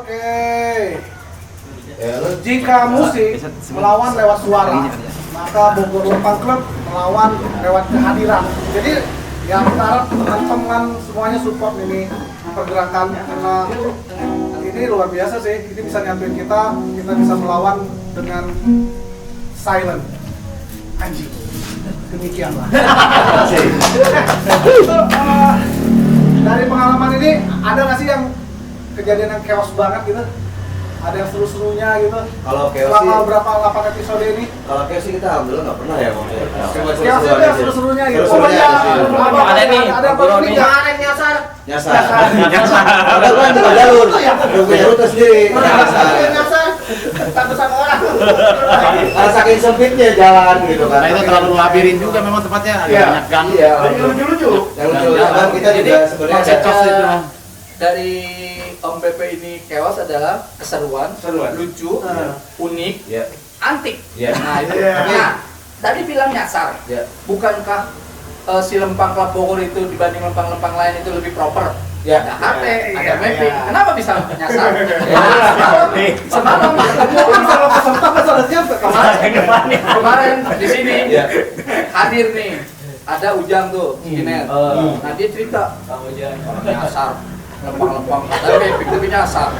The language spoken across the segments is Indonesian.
Oke. Jika musik melawan lewat suara, maka Bogor Lempang Club melawan lewat kehadiran. Jadi yang berharap teman-teman semuanya support ini pergerakan karena ini luar biasa sih. Ini bisa nyatuin kita bisa melawan dengan silent. Anjing. Demikianlah. Dari pengalaman ini ada nggak sih yang kejadian yang chaos banget gitu? Ada yang seru-serunya gitu? Kalau chaos selama sih, berapa 8 episode ini? kalau chaos sih kita alhamdulillah nggak pernah ya Bang. Chaos itu yang seru-serunya gitu. Seru-serunya aja sih. Ada nih. Ada apa nih? Jangan yang nyasar. Nyasar. Ada kan juga jalur. Punya jalur tersendiri. Nyasar. Takut sama orang. Karena saking sempitnya jalan gitu kan. Nah itu terlalu labirin juga memang tempatnya ada banyak gang. Iya. Lucu-lucu. Yang lucu kan kita juga sebenarnya konsepnya dari Om PP ini chaos adalah keseruan, lucu, unik, antik. Nah, itu. Nah, tadi bilang nyasar. Bukankah si Lempang Club Bogor itu dibanding lempang-lempang lain itu lebih proper? Ada HT, ada mapping. Kenapa bisa nyasar? Semalam kemarin di sini hadir nih. Ada Ujang tuh, Iner. Nah dia cerita, nyasar, lempang-lempang, tapi mapping tapi nyasar.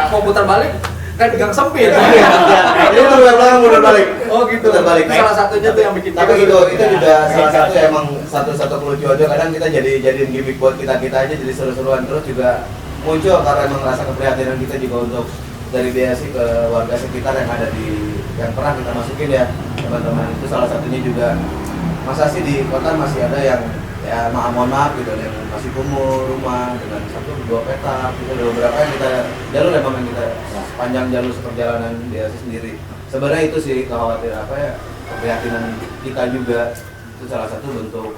Mau putar balik, kan gang sempit. itu putar belakang putar balik. Oh gitu. Putar balik. Salah satunya tuh yang bikin. Tapi itu juga salah satu emang satu kelucuannya kadang kita jadiin gimmick buat kita aja jadi seru-seruan terus juga muncul karena emang rasa keprihatinan kita juga untuk dari BSI ke warga sekitar yang ada di yang pernah kita masukin ya teman-teman itu salah satunya juga masa sih di kota masih ada yang ya mohon maaf gitu yang masih kumuh rumah dengan 1-2 petak gitu ada beberapa yang kita jalur emang yang kita sepanjang jalur perjalanan BSI sendiri sebenarnya itu sih khawatir apa ya keprihatinan kita juga itu salah satu bentuk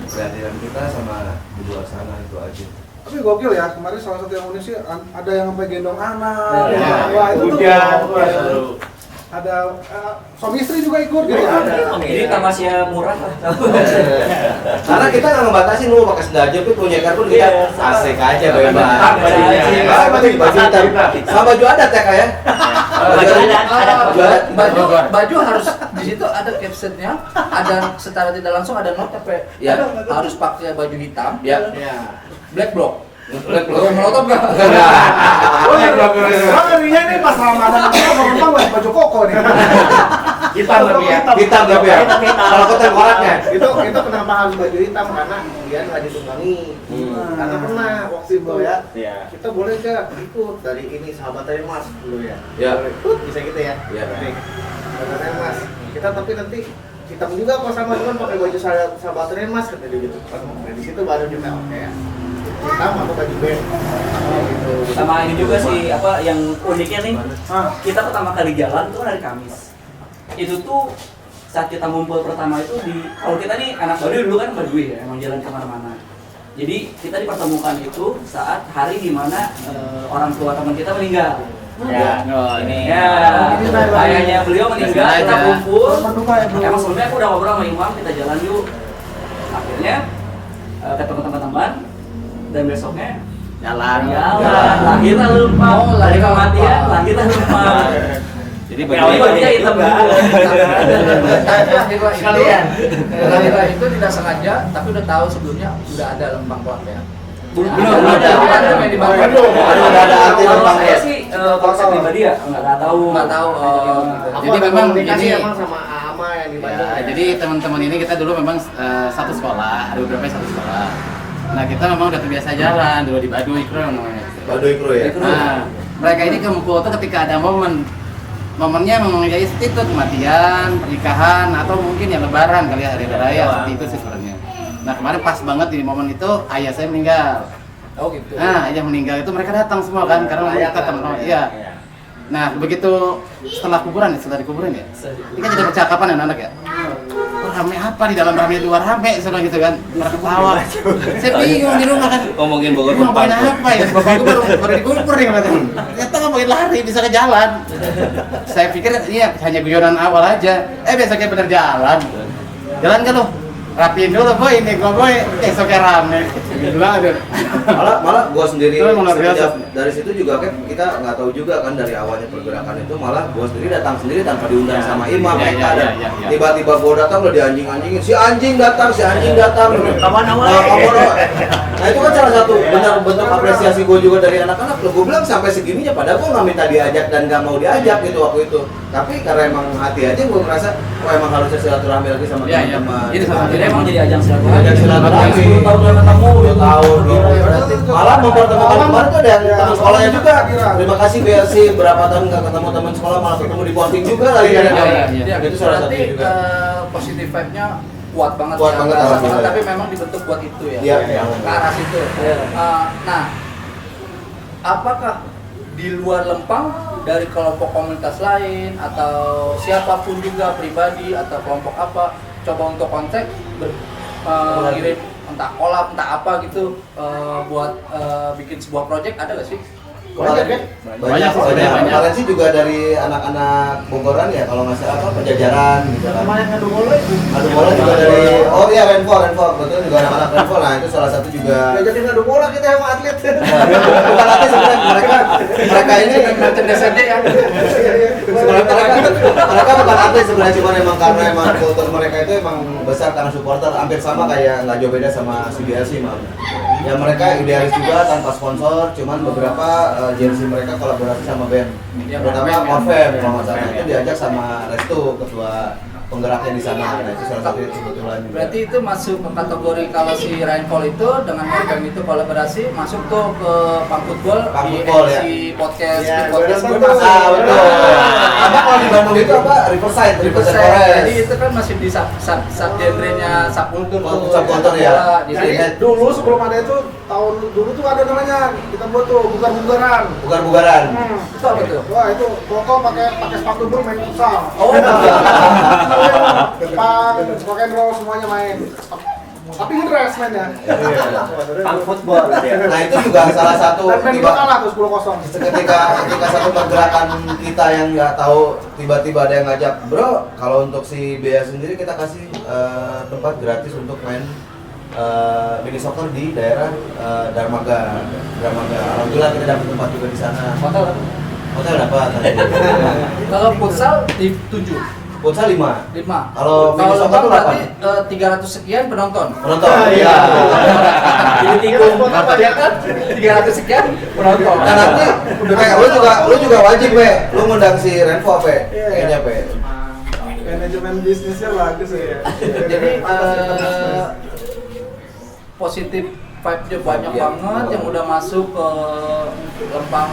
keprihatinan kita sama di luar sana itu aja. Tapi gokil ya, kemarin salah satu yang unik sih ada yang sampai gendong anak. Wah, itu tuh. Ada suami istri juga ikut gitu ya. Jadi tamasya murah lah. Karena kita nggak ngebatasin lu pakai sendal jepit punya karpet kita asik aja bebas. Sama baju adat ya kayak. Baju harus di situ ada captionnya, ada secara tidak langsung ada not apa ya harus pakai baju hitam. Ya. Black block. Melotop nggak? Wah, ngerinya nih pas Ramadan Bogor baju koko nih. Hitam tapi ya. Kalau kotor koraknya. Itu kenapa harus baju hitam karena dia nggak ditunggangi. Karena pernah waktu itu ya. Kita boleh nggak ikut dari ini sahabat dari Mas dulu ya. Bisa gitu ya. Sahabat dari Mas. Kita tapi nanti hitam juga kok sama cuman pakai baju sahabat dari Mas kata dia gitu. Nah, di situ baru kita oke ya. Hitam atau baju band. Gitu. Sama ini juga sih apa yang uniknya nih. Kita pertama kali jalan tuh hari Kamis. Itu tuh saat kita ngumpul pertama itu di kalau kita nih anak Baduy dulu kan Baduy ya emang jalan kemana-mana. Jadi kita dipertemukan itu saat hari dimana orang tua teman kita meninggal. Ini ayahnya beliau meninggal, kita kumpul. Emang sebelumnya aku udah ngobrol sama Imam, kita jalan yuk. Akhirnya ketemu teman-teman dan besoknya jalan lahirlah Lempang dari kematian lahirlah Lempang. Jadi bajunya hitam juga. Lahirlah itu tidak sengaja, tapi udah tahu sebelumnya udah ada Lempang Club ya. Belum ada yang dibangun. Ada arti Lempang saya sih konsep pribadi ya nggak tahu. Jadi memang komunikasi ini emang sama Ama yang di Bandung. ya, jadi teman-teman ini kita dulu memang satu sekolah, ada beberapa yang satu sekolah. Nah kita memang udah terbiasa jalan dulu di Baduy Crew namanya. Baduy Crew ya. Nah mereka ini kumpul tuh ketika ada momennya memang ya itu kematian, pernikahan atau mungkin ya lebaran kali ya hari raya seperti itu sih sebenarnya. Nah kemarin pas banget di momen itu ayah saya meninggal. Oh gitu. Nah ayah meninggal itu mereka datang semua kan karena mereka teman iya. Nah begitu setelah kuburan ya ini kan jadi percakapan anak-anak ya. Rame apa di dalam rame luar rame sebenarnya gitu kan mereka ketawa. Saya bingung di rumah kan Ngomongin Bogor ngapain apa ya bapakku baru dikubur nih katanya. Ternyata ngapain lari bisa ke jalan. Saya pikir iya hanya guyonan awal aja. Besoknya bener jalan kan lo. rapiin dulu boy, ini gua boy, esoknya rame. Gila aduh. malah gua sendiri Itu emang luar biasa. dari situ juga kan kita nggak tahu juga kan dari awalnya pergerakan itu, malah gua sendiri datang sendiri tanpa diundang sama imam. Ya. Tiba-tiba gua datang udah dianjing-anjingin, si anjing datang. Kawan awal. Nah itu kan salah satu benar bentuk apresiasi gua juga dari anak-anak. Loh, gua bilang sampai segininya, padahal gua nggak minta diajak dan nggak mau diajak gitu waktu itu. Tapi karena emang hati aja gua merasa, emang harusnya silaturahmi lagi sama teman-teman. Ini jadi emang jadi ajang silaturahmi. Ajang silaturahmi. 10 tahun udah ketemu, 2 tahun. Malah mempertemukan kemarin tuh ada teman sekolahnya juga. Terima kasih BRC, berapa tahun nggak ketemu teman sekolah, malah ketemu di Ponting juga lagi. Itu salah satu berarti juga. positif vibe-nya kuat banget Kuat ya. banget, Rasa alhamdulillah. banget, tapi memang dibentuk buat itu ya. Iya. Ke arah situ. Nah, apakah di luar Lempang dari kelompok komunitas lain atau siapapun juga pribadi atau kelompok apa coba untuk kontak kirim entah collab entah apa gitu buat bikin sebuah project, ada gak sih? Banyak. Kemarin sih juga dari anak-anak Boggoran ya, kalau nggak salah apa Pajajaran gitu kan. Adu bola juga dari, oh iya Renvo, betul juga anak-anak Renvo. Nah itu salah satu juga. Jadi ngadu bola kita sama atlet. Bukan atlet sebenarnya, mereka ini DSD ya. mereka bukan atlet sebenarnya, cuma emang karena emang kultur mereka itu emang besar karena supporter, hampir sama kayak nggak jauh beda sama CBRC mah. Ya mereka idealis juga tanpa sponsor, cuman beberapa jersey mereka kolaborasi sama band, terutama Morfem kalau nggak salah itu diajak sama Restu, ketua penggeraknya di sana. Nah itu salah satu kebetulan juga. Berarti itu masuk ke kategori kalau si Rainfall itu dengan Morfem itu kolaborasi masuk tuh ke Pang Football di Football, MC ya. podcast Ya, podcast gue gue nonton. masuk. Betul. Apa kalau di Bandung itu apa? Riverside Jadi Forest. itu kan masih di sub genrenya subkultur tuh. Subkultur, ya. Di Jadi sini. dulu sebelum ada itu, tahun dulu tuh ada namanya, kita buat tuh bugar-bugaran. Bugar-bugaran. Itu apa tuh? Wah itu foto pakai sepatu dulu main futsal. Oh, Jepang, rock and roll semuanya main. Tapi ngedress mainnya. Pang football ya. Nah itu juga salah satu Dan main dua kalah tuh 10-0. ketika satu pergerakan kita yang nggak tahu tiba-tiba ada yang ngajak, bro kalau untuk si Bea sendiri kita kasih tempat gratis untuk main mini soccer di daerah Darmaga. Alhamdulillah kita dapat tempat juga di sana. Hotel dapat. Kalau futsal di 7. Futsal 5. 5. Kalau mini soccer tuh berarti 300 sekian penonton. Penonton. Iya. Jadi tikung ya kan? 300 sekian penonton. Nah nanti lu juga wajib lu ngundang si Renvo kayaknya Manajemen bisnisnya bagus ya. Jadi positif vibe-nya banyak Iya. banget yang udah masuk ke Lempang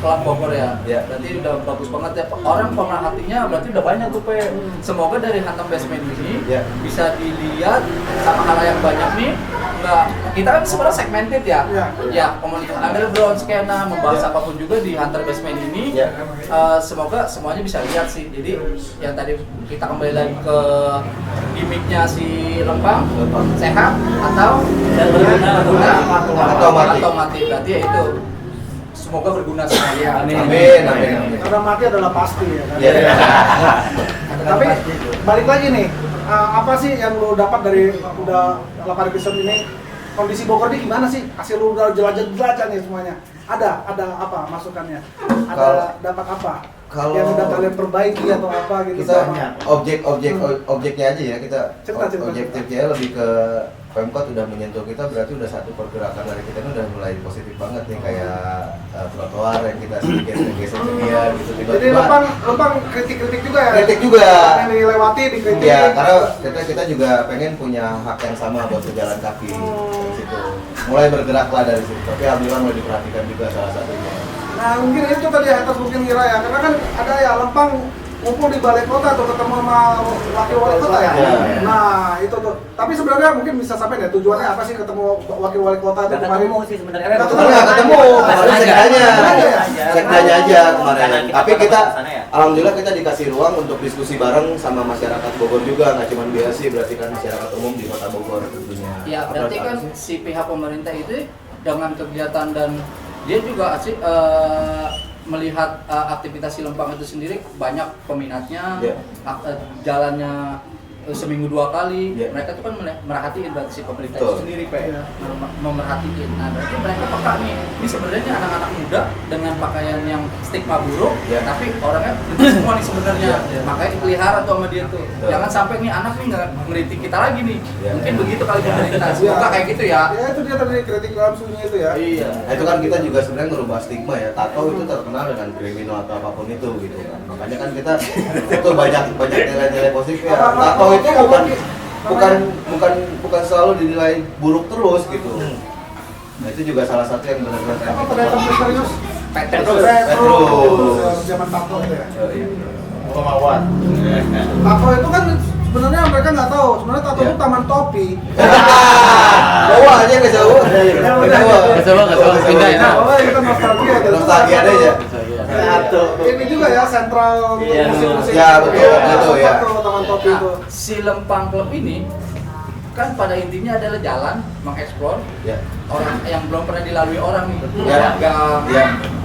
Klub Bogor ya. Iya. Berarti udah bagus banget ya. Orang pemerhatinya berarti udah banyak tuh Pe. Semoga dari Hantam Basement ini Iya. bisa dilihat sama halayak banyak nih. Enggak, kita kan sebenarnya segmented ya. Iya. Ya, komunitas underground, skena, membahas apapun juga di Hunter Basement ini. Iya. Semoga semuanya bisa lihat sih. Jadi yang tadi kita kembali lagi ke gimmicknya si Lempang, sehat atau atau mati. Berarti ya itu. Semoga berguna sekalian. Amin. Karena mati adalah pasti ya kan. Iya. Tapi balik lagi nih, apa sih yang lo dapat dari udah 8 episode ini? Kondisi Bogor ini gimana sih? Hasil lu udah jelajah nih semuanya. Ada apa masukannya? Ada dapat apa? Kalau yang udah kalian perbaiki atau apa gitu? kita sama? objeknya aja ya, kita Cerita. objektifnya lebih ke Pemkot udah menyentuh kita, berarti udah satu pergerakan dari kita ini udah mulai positif banget nih, kayak trotoar yang kita sedikit geser ke dia gitu. Jadi Lempang kritik juga ya? Kritik juga. Yang dilewati dikritik. Ya, karena kita juga pengen punya hak yang sama buat pejalan kaki dari situ. Mulai bergeraklah dari situ, tapi alhamdulillah mulai diperhatikan juga salah satunya. Nah mungkin itu tadi atas mungkin ngira ya, karena kan ada ya Lempang ngumpul di balai kota atau ketemu sama wakil wali kota ya. Ya. Nah itu tuh. Tapi sebenarnya mungkin bisa sampai deh tujuannya apa sih ketemu wakil wali kota itu kemarin? ketemu sih sebenarnya. Nggak Nggak ketemu, kemarin Sengaja. sekdanya aja kemarin. Karena kita Tapi pernah kita, kesana ya. alhamdulillah kita dikasih ruang untuk diskusi bareng sama masyarakat Bogor juga, nggak cuma BRC, berarti kan masyarakat umum di kota Bogor tentunya. Ya, berarti kan si pihak pemerintah itu dengan kegiatan dan dia juga asik melihat aktivitas si Lempang itu sendiri banyak peminatnya, Yeah. jalannya seminggu 2 kali. Mereka tuh kan merhatiin berarti si pemerintah itu sendiri Pak. Memerhatiin. Nah berarti mereka peka nih. Ini sebenarnya anak-anak muda dengan pakaian yang stigma buruk, tapi orangnya pintar semua nih sebenarnya. Makanya dipelihara tuh sama dia tuh. Jangan sampai nih anak nih ngeritik kita lagi nih. Mungkin begitu kali pemerintah. Semoga kayak gitu ya. Ya itu dia tadi kritik langsungnya itu ya. Iya. Nah, itu kan kita juga sebenarnya merubah stigma ya. Tato itu terkenal dengan kriminal atau apapun itu gitu kan. Makanya kan kita itu banyak nilai-nilai positif ya. Tato itu bukan selalu dinilai buruk terus gitu. Nah itu juga salah satu yang benar-benar Apa ternyata misterius? Petrus. Zaman tato itu ya. Iya. Pemawat. Tato itu kan sebenarnya mereka nggak tahu. Sebenarnya tato itu taman topi. Bawa aja ke Jawa. Pindah ya. Oh, kita nostalgia gitu. Nostalgia aja. Ini juga ya sentral musik-musik. Ya, betul, betul, ya. Taman topi itu. Si Lempang Club ini kan pada intinya adalah jalan mengeksplor orang yang belum pernah dilalui orang nih.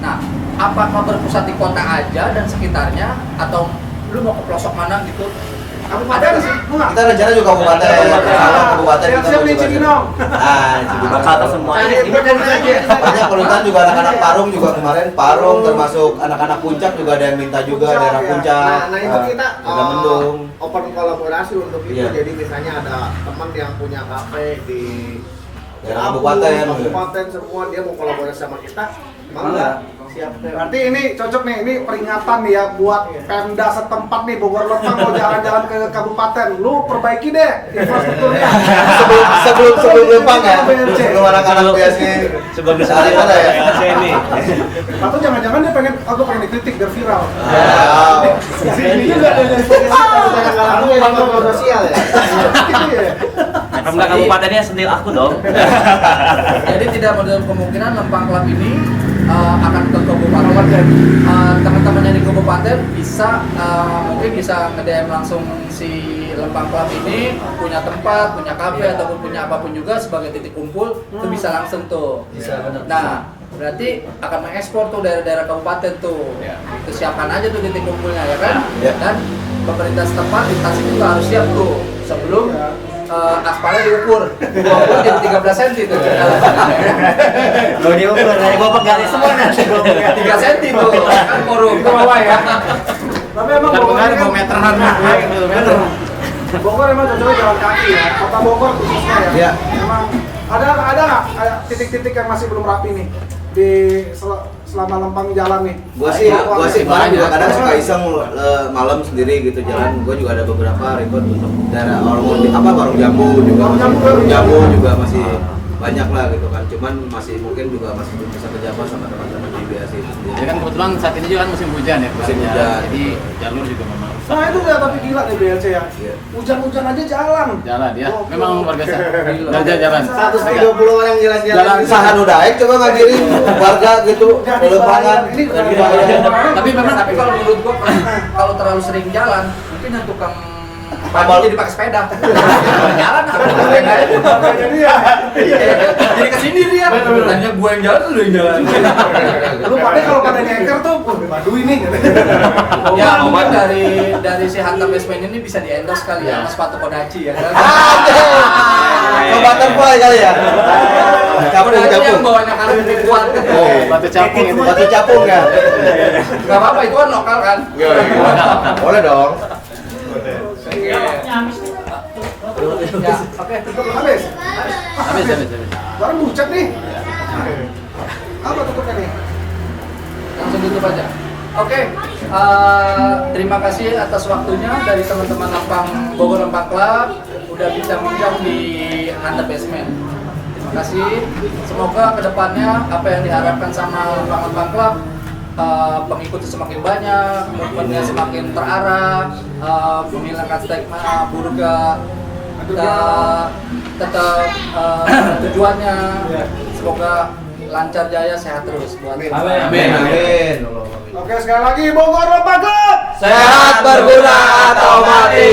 Nah, apakah berpusat di kota aja dan sekitarnya atau lu mau ke pelosok mana gitu? Kabupaten sih, Kita rencana juga kabupaten kita siap nih Cibinong. Kata semuanya. Banyak penuntut juga anak-anak Parung juga kemarin Parung termasuk anak-anak Puncak juga ada yang minta juga daerah Puncak. Nah itu kita daerah Mendung. open kolaborasi untuk itu. Iya. Jadi misalnya ada teman yang punya kafe di Daerah Lampung, kabupaten semua dia mau kolaborasi sama kita. Mangga. Siap. Berarti ini cocok nih, ini peringatan nih ya buat Pemda setempat nih Bogor Lempang mau jalan-jalan ke kabupaten, lu perbaiki deh infrastrukturnya. sebelum Lempang ya. Sebelum anak-anak BSG. Sebelum bisa ada ya. ini. Atau jangan-jangan dia pengen, aku pengen dikritik biar viral. Ini juga ada yang sosial ya. Pemda kabupatennya sendiri aku dong. Jadi tidak menutup kemungkinan Lempang Club ini akan ke kabupaten. Teman-teman yang di kabupaten bisa mungkin bisa nge-DM langsung si Lempang Club ini punya tempat, punya kafe ataupun punya apapun juga sebagai titik kumpul itu bisa langsung tuh. Nah, berarti akan mengekspor tuh daerah-daerah kabupaten tuh. Itu siapkan aja tuh titik kumpulnya ya kan? Dan pemerintah setempat di Tasik juga harus siap tuh sebelum aspalnya diukur. Diukur jadi 13 cm tuh. Lo diukur, gua pegang semua nanti. 3 cm tuh. Kan forum ke bawah ya. Tapi emang Dan Bogor benar ini mau kan meteran meter. Bogor emang cocoknya jalan kaki ya. Kota Bogor khususnya ya. Emang ada nggak kayak titik-titik yang masih belum rapi nih di selama Lempang jalan nih? Gua sih kemarin juga kadang suka iseng malam sendiri gitu jalan. Gua juga ada beberapa record untuk daerah warung jambu juga masih banyak lah gitu kan. Cuman masih mungkin juga masih belum bisa terjangkau sama teman-teman di BSI itu sendiri. Ya kan kebetulan saat ini juga kan musim hujan ya. Musim hujan. Jadi jalur juga memang rusak. Nah itu ya tapi gila nih BLC ya. Hujan-hujan aja jalan. Jalan ya. Oh, Memang luar biasa. Gila. Jalan. 120 orang jalan-jalan. Jalan Sahan Udaik coba ngajarin warga gitu Lempangan. Ini Tapi memang kalau menurut gua kalau terlalu sering jalan mungkin yang tukang pagi jadi pakai sepeda. Jalan sepeda. Jadi kesini dia. Tanya gua yang jalan lu yang jalan. lu pakai kalau pada ngeker tuh, waduh ini. Ya mungkin dari si Hunter Basement ini bisa di-endorse kali ya sama sepatu Kodachi ya kan. Butterfly kali ya. Kodachi yang bawahnya kan lebih kuat. Batu capung itu. Batu capung ya. Gak apa-apa itu kan lokal kan. Boleh dong. Ya, oke tutup Habis. Habis. Baru bucat nih. Apa tutupnya nih? langsung tutup aja. Oke, terima kasih atas waktunya dari teman-teman Bogor Lempang Club udah bincang-bincang di Hunter Basement. Terima kasih. Semoga kedepannya apa yang diharapkan sama Lempang Club pengikutnya semakin banyak, movementnya semakin terarah, menghilangkan stigma buruk tetap tujuannya. Semoga lancar jaya sehat terus buat Amin. Oke, sekali lagi Bogor Lempang Club. Sehat berguna atau mati.